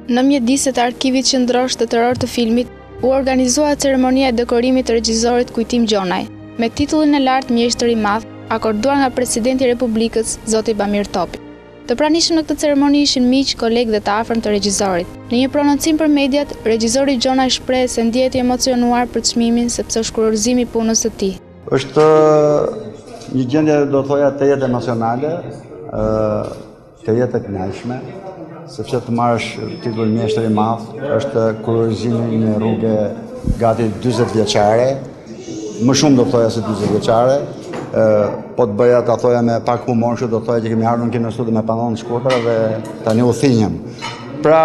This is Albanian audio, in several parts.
Në mjediset e Arkivit Qendror Shtetëror të Filmit, u organizua ceremonia e dekorimit të regjisorit Kujtim Gjonaj, me titullin e lartë Mjeshtër i Madh, akorduar nga Presidenti i Republikës, Zoti Bamir Topi. Të pranishëm në këtë ceremoni ishin miq, kolegë dhe të afërm të regjisorit. Në një prononcim për mediat, regjisori Gjonaj shpreh se ndihet i emocionuar për çmimin sepse është kurorëzimi i punës së tij. Është një gjendje, do të thoja, të jetë emocionale, të jetë e kënaqshme, sepse të marrësh titullin Mjeshtër i Madh është kurorëzimi një rrugë gati 40 vjeçare, më shumë do të thoja se 40 vjeçare. Po të bëja ta thoja me pak humor, do të thoja që kemi ardhur në kinostudi me panonë të shkurtra dhe tani u thinjem. Pra,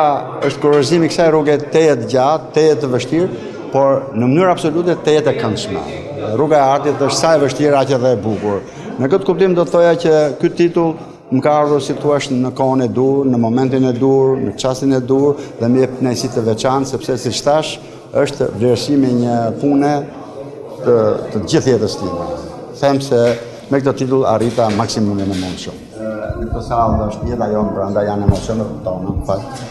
është kurorëzimi kësaj rruge tejet gjatë, tejet të vështirë, por në mënyrë absolute tejet e këndshme. Rruga e artit është sa e vështirë aq edhe e bukur. Në këtë kuptim do të thoja që ky titull më ka ardhur si thua në kohën e dur, në momentin e dur, në çastin e dur dhe më jep kënaqësi të veçantë sepse siç thash, është vlerësimi një pune të gjithë jetës time. Them se me këtë titull arrita maksimumin e mundshëm. Në këtë sallë është jeta jonë, prandaj janë emocionet tona, në fakt.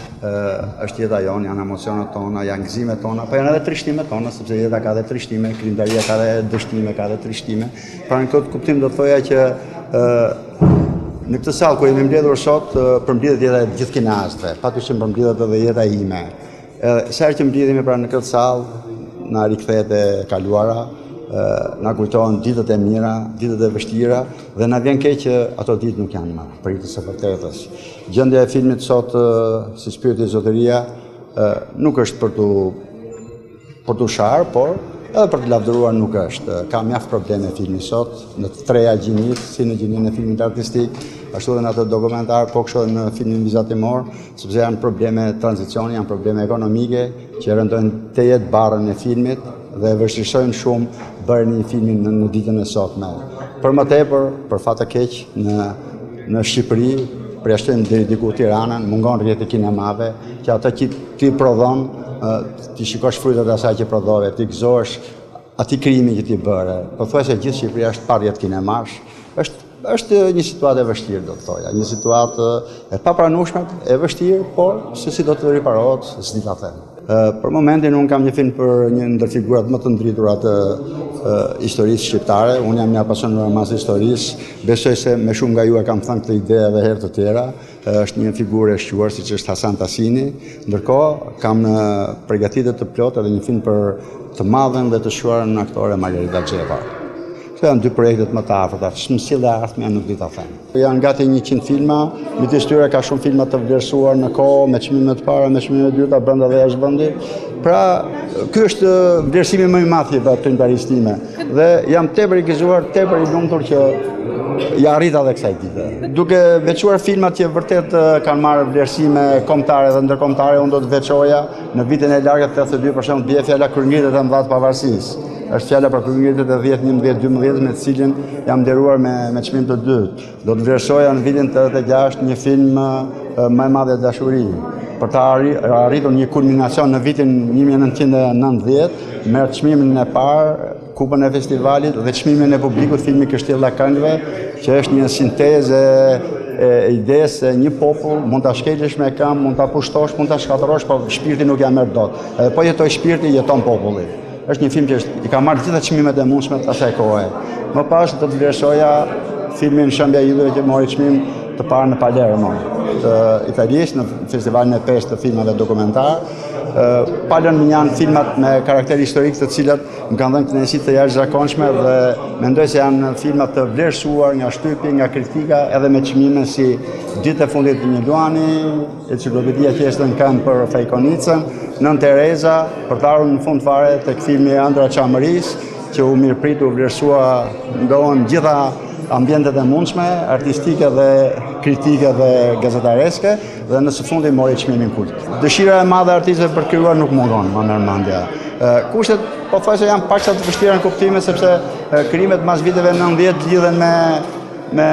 Është jeta jonë, janë emocionet tona, janë gëzimet tona, po janë edhe trishtimet tona, sepse jeta ka edhe trishtime, krijimtaria ka edhe dështime, ka edhe trishtime. Pra në këtë kuptim do të thoja që në këtë sallë ku jemi mbledhur sot, përmbledhet jeta e gjithë kinastëve, patyshim përmbledhet edhe jeta ime. Sa herë që mbledhemi pra në këtë sallë, na rikthehet e kaluara, na kujtohen ditët e mira, ditët e vështira dhe na vjen keq që ato ditë nuk janë më pritës së vërtetës. Gjendja e filmit sot, si Shpirti i Zotëria, nuk është për tu sharë, por edhe për të lavdëruar nuk është. Ka mjaft probleme filmi sot, në të treja gjinit, si në gjinin e filmit artistik, ashtu dhe në atë dokumentar, po kështu dhe në filmin vizatimor, sepse janë probleme tranzicioni, janë probleme ekonomike, që rëndojnë të jetë barën e filmit dhe vështirësojnë shumë bërën një filmin në ditën e sotme. Për më tepër, për fat të keq, në Shqipëri, përjashtojnë deri diku Tiranën, mungon rrjeti kinemave, që ato që ti prodhon, ti shikosh frutat e asaj që prodhove, ti gëzohesh atij krijimi që ti bëre. Pothuajse gjithë Shqipëria është pa rrjet kinemash. Është një situatë e vështirë, do të thoja, një situatë e papranueshme, e vështirë, por se si do të riparohet, s'di ta them. Për momentin unë kam një film për një ndër figurat më të ndritura të historisë shqiptare. Unë jam një apasionuar mas historisë. Besoj se me shumë nga ju e kam thënë këtë ide edhe herë të tjera. Është një figurë e shquar siç është Hasan Tasini. Ndërkohë kam në përgatitje të plotë edhe një film për të madhen dhe të shquarën aktore Margarita Xhepa. Këto janë dy projektet më të afërta, më sjellë ardhmja nuk di ta them. Janë gati 100 filma, midis tyre ka shumë filma të vlerësuar në kohë, me çmime të para, me çmime të dyta brenda dhe jashtë vendit. Pra, ky është vlerësimi më i madh i trimtarisë time dhe jam tepër i gëzuar, tepër i lumtur që ja arrita edhe kësaj dite. Duke veçuar filmat që vërtet kanë marrë vlerësime kombëtare dhe ndërkombëtare, unë do të veçoja në vitin e largët 82 për shembull bie fjala Kryengjitet e mëdha të pavarësisë. Është fjala për kryengjitet e 10, 11, 12 me të cilin jam nderuar me çmim të dytë. Do të vlerësoja në vitin 86 një film Më e madhe dashuri, për të arritur një kulminacion në vitin 1990 me çmimin e parë, kupën e festivalit dhe çmimin e publikut filmi Kështjella e Këngëve, që është një sintezë e idesë se një popull mund ta shkelësh me këmbë, mund ta pushtosh, mund ta shkatërrosh, por shpirti nuk ja merr dot. Edhe po jetoj shpirti, jeton populli. Është një film që i ka marrë gjitha çmimet e mundshme të asaj kohe. Më pas do të vlerësoja filmin Shëmbja e Idhujve që mori çmim të parë në Palermo të Italisë në festivalin e 5 të filmave dokumentar. Palën më janë filmat me karakter historik të cilat më kanë dhënë kënaqësi të jashtëzakonshme dhe mendoj se janë filma të vlerësuar nga shtypi, nga kritika, edhe me çmime si Ditë e fundit të një luani, Enciklopedia qeshtë në këmbë për Fejkonicën, Nën Tereza, për të ardhur në fund fare tek filmi Ëndra e Çamërisë, që u mirëprit, u vlerësua ndohen gjitha ambientet e mundshme, artistike dhe kritike dhe gazetareske, dhe në së fundi mori çmimin kult. Dëshira e madhe e artistëve për të krijuar nuk mungon, më merr mendja. Kushtet pothuajse janë paksa të vështira në kuptime sepse krijimet mas viteve 90 lidhen me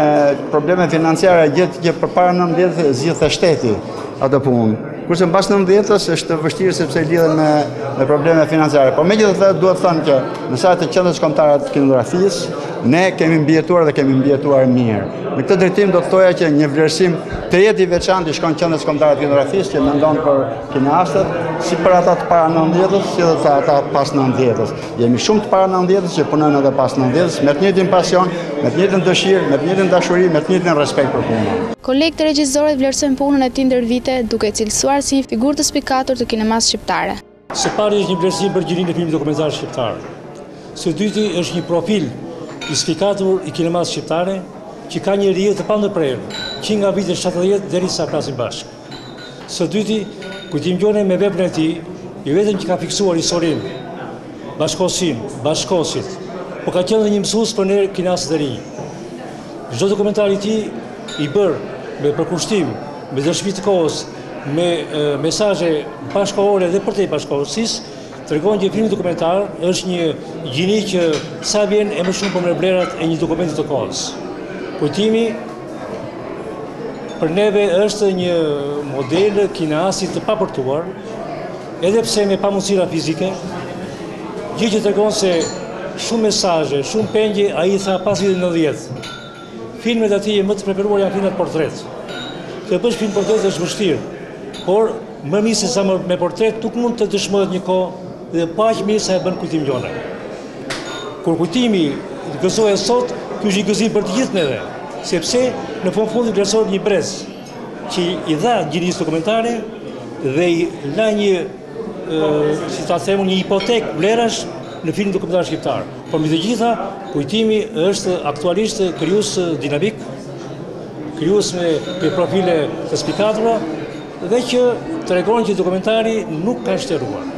probleme financiare, gjë që përpara 90 zgjidhte shteti atë punë. Kurse mbas 90-s është vështirë sepse lidhen me probleme financiare. Por megjithatë duhet të thënë që në sa të qendrës kombëtare të kinematografisë, ne kemi mbijetuar dhe kemi mbijetuar mirë. Në këtë drejtim do të thoja që një vlerësim të jetë i veçantë i shkon qendrës kombëtare kinografisë që mendon për kineastët, si për ata të para 90-s, si edhe të ata pas 90-s. Jemi shumë të para 90-s që punojnë edhe pas 90-s me të njëjtin pasion, me të njëjtën dëshirë, me të njëjtën dashuri, me të njëjtin respekt për punën. Kolegët e regjisorët vlerësojnë punën e tij ndër vite duke cilësuar si një figurë të spikatur të kinemas shqiptare. Së pari është një vlerësim për gjininë e filmit dokumentar shqiptar. Së dyti është një profil i spikatur i kinemas shqiptare që ka një rrjet të pandërprerë, që nga vitet 70 deri sa krahasim bashkë. Së dyti, Kujtim Gjonaj me veprën e tij, jo vetëm që ka fiksuar historinë, bashkëkohësinë, bashkëkohësit, por ka qenë dhe një mësues për ne kinasët e rinj. Çdo dokumentar i tij i bërë me përkushtim, me dëshmi të kohës, me mesazhe bashkëkohore dhe përtej bashkëkohësisë, tregon që filmi dokumentar është një gjini që sa vjen e më shumë për vlerat e një dokumenti të kohës. Kujtimi për neve është një model kineasti të papërtuar, edhe pse me pamundësira fizike, gjë që tregon se shumë mesazhe, shumë pengje ai tha pas vitit 90. Filmet aty më të preferuar janë filmat portret. Të bësh film portret është vështirë, por më mirë se sa me portret nuk mund të dëshmohet një kohë dhe paq mirë sa e bën Kujtim Gjonaj. Kur Kujtimi gëzohet sot, ky është një gëzim për të gjithë neve, sepse në fund vlerësohet një brez që i dha gjinisë dokumentare dhe i la një, si ta them, një hipotek vlerash në film dokumentar shqiptar. Por mbi të gjitha, Kujtimi është aktualisht krijues dinamik, krijues me profile të spikatura dhe që tregon që dokumentari nuk ka shtërruar.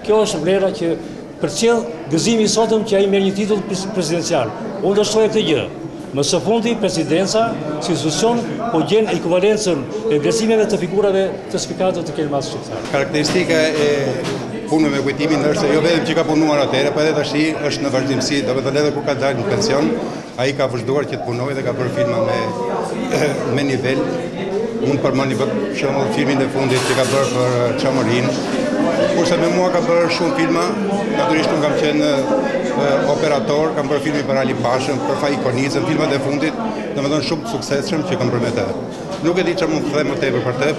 Kjo është vlera që përcjell gëzimi i sotëm që ai merr një titull presidencial. Unë do shtoj këtë gjë. Më së fundi presidenca si institucion po gjen ekivalencën e vlerësimeve të figurave të spikatur të kinemas shqiptar. Karakteristika e punëve me Kujtimin është jo vetëm që ka punuar atëherë, por edhe tash është në vazhdimsi, domethënë edhe kur ka dalë në pension, ai ka vazhduar që të punojë dhe ka bërë filma me nivel. Unë përmend për shembull filmin e fundit që ka bërë për Çamorin, kurse me mua ka bërë shumë filma, natyrisht unë kam qenë operator, kam bërë filmi për Ali Pashën, për Faikonizën, filmat e fundit, domethënë shumë të suksesshëm që kam bërë me të. Nuk e di çfarë mund të them më tepër për të.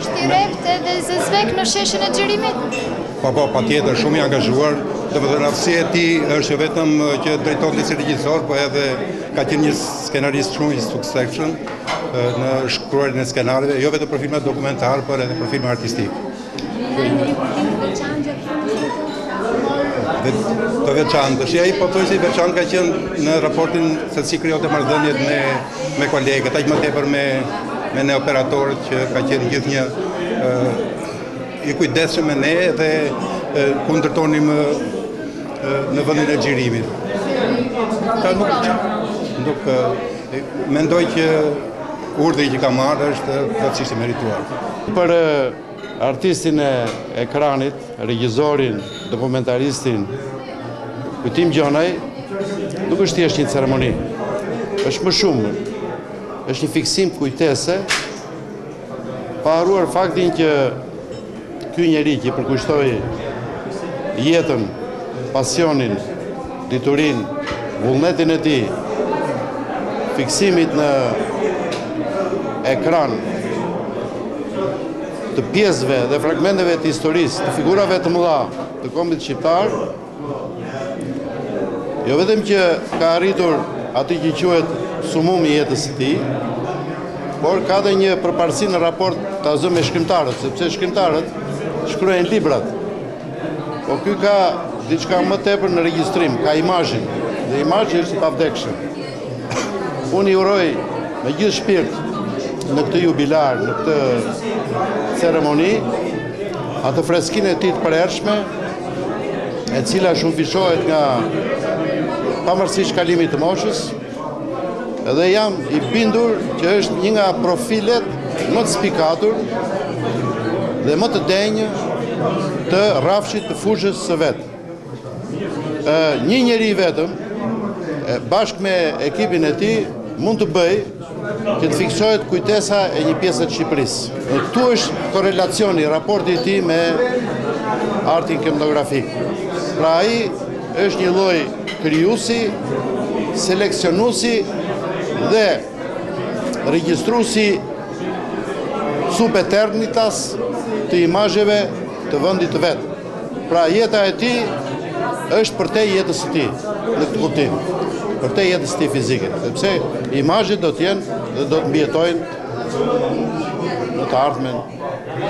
Shtirept edhe zezvek në sheshin e xhirimit? Po, patjetër, shumë i angazhuar. Domethënë aftësia e tij është jo vetëm që drejton si regjisor, por edhe ka qenë një skenarist shumë i suksesshëm në shkruarjen e skenarëve, jo vetëm për filma dokumentar, por edhe për filma artistik. Të veçantë, ai po thoj se i veçantë ka qenë në raportin se si krijote marrëdhëniet me kolegët, aq më tepër me ne operatorët që ka qenë gjithnjë i kujdesshëm me ne dhe ku ndërtonim në vendin e xhirimit. Nuk mendoj që urdhri që ka marrë është plotësisht i merituar. Për artistin e ekranit, regjisorin, dokumentaristin Kujtim Gjonaj, nuk është thjesht një ceremoni. Është më shumë. Është një fiksim kujtese, pa haruar faktin që ky njeri që përkushtoi jetën, pasionin, diturinë, vullnetin e tij, fiksimit në ekran të pjesëve dhe fragmenteve të historisë, të figurave të mëdha të kombit shqiptar, jo vetëm që ka arritur atë që quhet sumumi i jetës së tij, por ka dhe një përparësi në raport të azë me shkrimtarët, sepse shkrimtarët shkruajnë librat. Po ky ka diçka më tepër në regjistrim, ka imazhin, dhe imazhi është i pavdekshëm. Unë i uroj me gjithë shpirt në këtë jubilar, në këtë ceremoni, atë freskinë e tij të përhershme, e cila shumëfishohet nga pavarësisht kalimit të moshës, edhe jam i bindur që është një nga profilet më të spikatur dhe më të denjë të rrafshit të fushës së vetë. Një njeri vetëm, bashkë me ekipin e tij, mund të bëj që të fiksohet kujtesa e një pjesë të Shqipërisë. Këtu është korelacioni, raporti i tij me artin kinematografik. Pra ai është një lloj krijuesi, seleksionuesi dhe regjistruesi sub eternitas të imazheve të vendit të vet. Pra jeta e tij është për te jetës së tij në këtë kuptim, për te jetës së tij fizike, sepse imazhet do të jenë dhe do të mbijetojnë në të ardhmen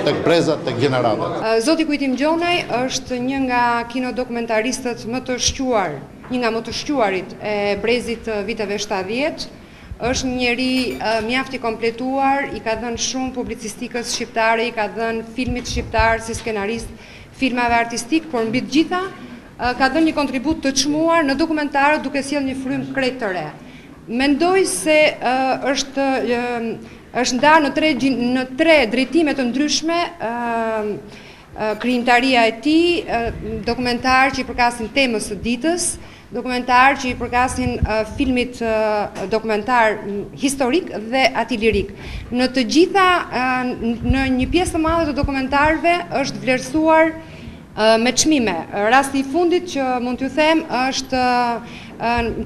tek brezat, tek gjeneratat. Zoti Kujtim Gjonaj është një nga kinodokumentaristët më të shquar, një nga më të shquarit e brezit të viteve 70. Është një njeri mjaft i kompletuar, i ka dhënë shumë publicistikës shqiptare, i ka dhënë filmit shqiptar si skenarist, filmave artistik, por mbi të gjitha ka dhënë një kontribut të çmuar në dokumentarët duke sjellë një frym krejt të re. Mendoj se është ndarë në tre drejtime të ndryshme krijimtaria e tij, dokumentar që i përkasin temës së ditës, dokumentar që i përkasin filmit dokumentar historik dhe ati lirik. Në të gjitha, në një pjesë të madhe të dokumentarëve është vlerësuar me çmime. Rasti i fundit që mund t'ju them është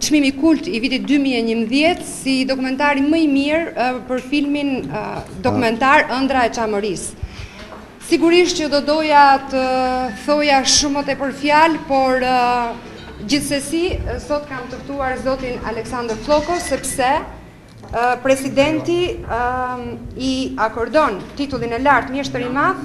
çmimi kult i vitit 2011 si dokumentari më i mirë për filmin dokumentar Ëndra e Çamërisë. Sigurisht që do doja të thoja shumë më tepër fjalë, por gjithsesi, sot kam të ftuar zotin Aleksandër Floko, sepse presidenti i akordon titullin e lartë mjeshtër i madh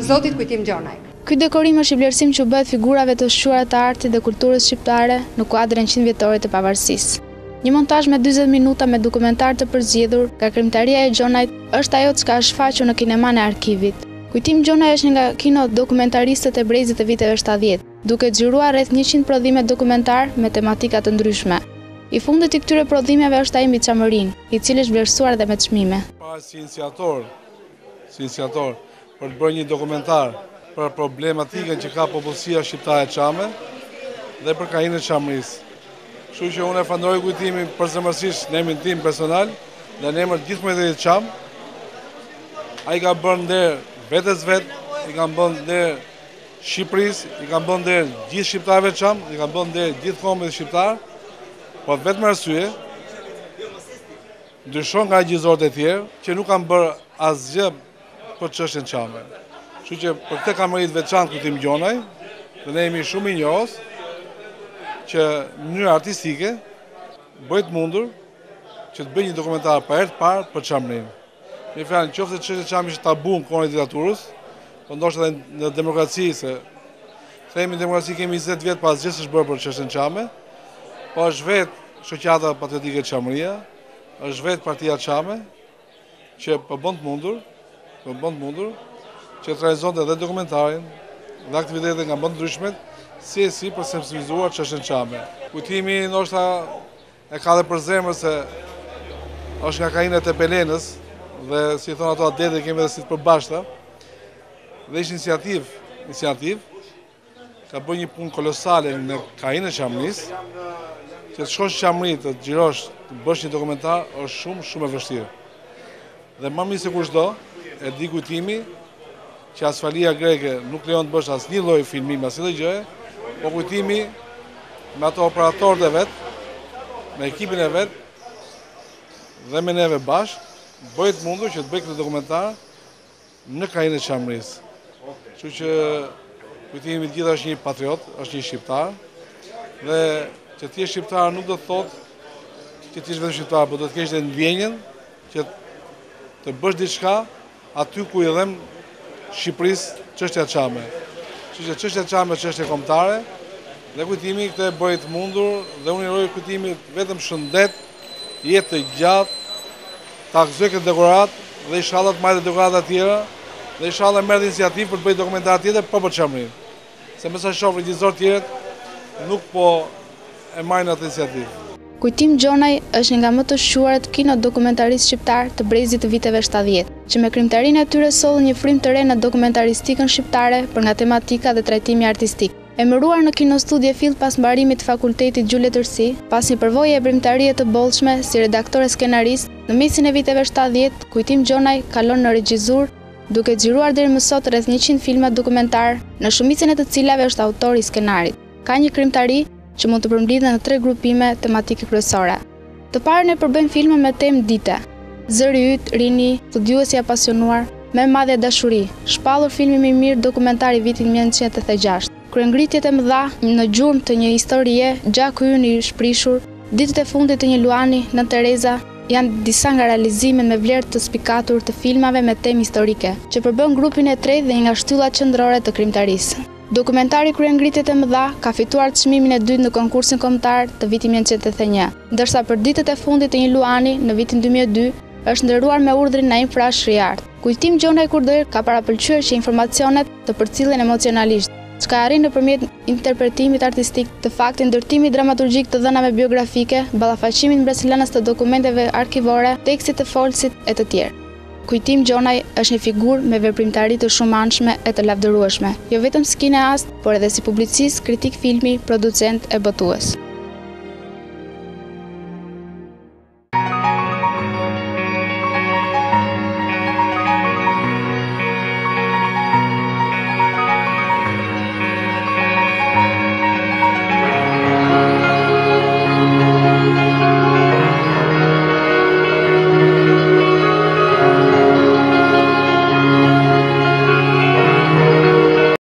zotit Kujtim Gjonaj. Ky dekorim është i vlerësim që bëhet figurave të shquara të artit dhe kulturës shqiptare në kuadrin 100 vjetore të pavarësisë. Një montazh me 40 minuta me dokumentar të përzgjedhur nga krijimtaria e Gjonajt është ajo që ka shfaqur në kineman e arkivit. Kujtim Gjonaj është një nga kino dokumentaristët e brezit të viteve 70, duke xhiruar rreth 100 prodhime dokumentar me tematika të ndryshme. I fundit i këtyre prodhimeve është ai mbi Çamërinë, i cili është vlerësuar dhe me çmime. Si iniciator për të bërë një dokumentar për problematikën që ka popullsia shqiptare çame dhe për kahinën e Çamërisë. Kështu që unë e falenderoj Kujtimin përzemërsisht në emrin tim personal dhe në emër të gjithë mbretërisë Çam. Ai ka bërë nder vetes vet, i kanë bërë nder Shqipërisë, i kanë bërë nder gjithë shqiptarëve Çam, i kanë bërë nder gjithë kombit shqiptar, por vetëm arsye ndryshon nga gjizorët e tjerë që nuk kanë bërë asgjë për çështjen çame. Kështu që për këtë kamërit veçantë Kujtim Gjonaj, dhe ne jemi shumë i njohës që në mënyrë artistike bëhet mundur që të bëjë një dokumentar për herë të parë për Çamërinë. Me fjalë, qoftë se çështja çame ishte tabu në kohën e diktaturës, po ndoshta edhe në demokraci, se themi në demokraci kemi 20 vjet pas asgjë s'është bërë për çështjen çame, po është vetë shoqata patriotike Çamëria, është vetë partia Çame që po bën të mundur që të realizonte edhe dokumentarin dhe aktivitete nga më të ndryshmet, si për sensibilizuar çështjen çame. Kujtimi ndoshta e ka dhe për zemër se është nga kahinet e Pelenës dhe si thonë ato adete kemi edhe si të përbashkëta. Dhe ishtë iniciativ, ka bërë një punë kolosale në kahinën e Çamërisë, që të shkosh në Çamëri të xhirosh, të bësh një dokumentar është shumë e vështirë. Dhe më mirë se kushdo, e di Kujtimi që asfalia greke nuk lejon të bësh asnjë lloj filmimi, asnjë gjë, po Kujtimi me ato operatorët e vet, me ekipin e vet dhe me neve bashkë bëhet mundur që të bëj këtë dokumentar në kahinën e Çamërisë. Kështu që Kujtimi të gjitha është një patriot, është një shqiptar dhe që ti je shqiptar nuk do të thotë që ti je vetëm shqiptar, por do të kesh edhe ndjenjen që të bësh diçka aty ku i dhem Shqipërisë çështja çame. Kështu që çështja çame është çështje kombëtare dhe Kujtimi këtë e bëri të mundur dhe unë uroj Kujtimit vetëm shëndet, jetë të gjatë, ta gëzoj këtë dekorat dhe inshallah të marrë dekorata të tjera dhe inshallah merr iniciativë për të bërë dokumentar tjetër për Çamërinë. Se më sa shoh regjisor të tjerë nuk po e marrin atë iniciativë. Kujtim Gjonaj është nga më të shquarët kino dokumentaristë shqiptar të brezit të viteve 70, që me krijimtarinë e tyre sollën një frym të re në dokumentaristikën shqiptare për nga tematika dhe trajtimi artistik. Emëruar në kinostudie fill pas mbarimit të fakultetit Gjule Tërsi, pas një përvoje e brimtarie të bollshme si redaktor e skenarist, në mesin e viteve 70, Kujtim Gjonaj kalon në regjizur, duke xhiruar deri më sot rreth 100 filma dokumentar, në shumicën e të cilave është autor i skenarit. ka një krimtari që mund të përmbledhen në 3 grupime tematike kryesore. Të parën e përbën filma me temë dite: Zëri yt, Rini, Studiuesi i apasionuar, Me madhe dashuri, shpallur filmi më i mirë dokumentar i vitit 1986. Kryengritjet e mëdha në gjurmë të një historie, Gjaku ynë i shprishur, Ditët e fundit të një Luani, Nën Tereza, janë disa nga realizimet me vlerë të spikatur të filmave me temë historike, që përbën grupin e tretë dhe nga shtyllat qendrore të krimtarisë. Dokumentari Kryengritjet e mëdha ka fituar çmimin e dytë në konkursin kombëtar të vitit 1981, ndërsa për Ditët e fundit të një Luani në vitin 2002 është ndërruar me urdhrin Naim Frash Shriart. Kujtim Gjonaj Kurder ka parapëlqyer që informacionet të përcillen emocionalisht, çka arrin nëpërmjet interpretimit artistik të faktit ndërtimit dramaturgjik të dhënave biografike, ballafaqimit mbretërilënës të dokumenteve arkivore, tekstit të folësit e të tjerë. Kujtim Gjonaj është një figurë me veprimtari të shumanshme e të lavdërueshme, jo vetëm si kineast, por edhe si publicist, kritik filmi, producent e botues.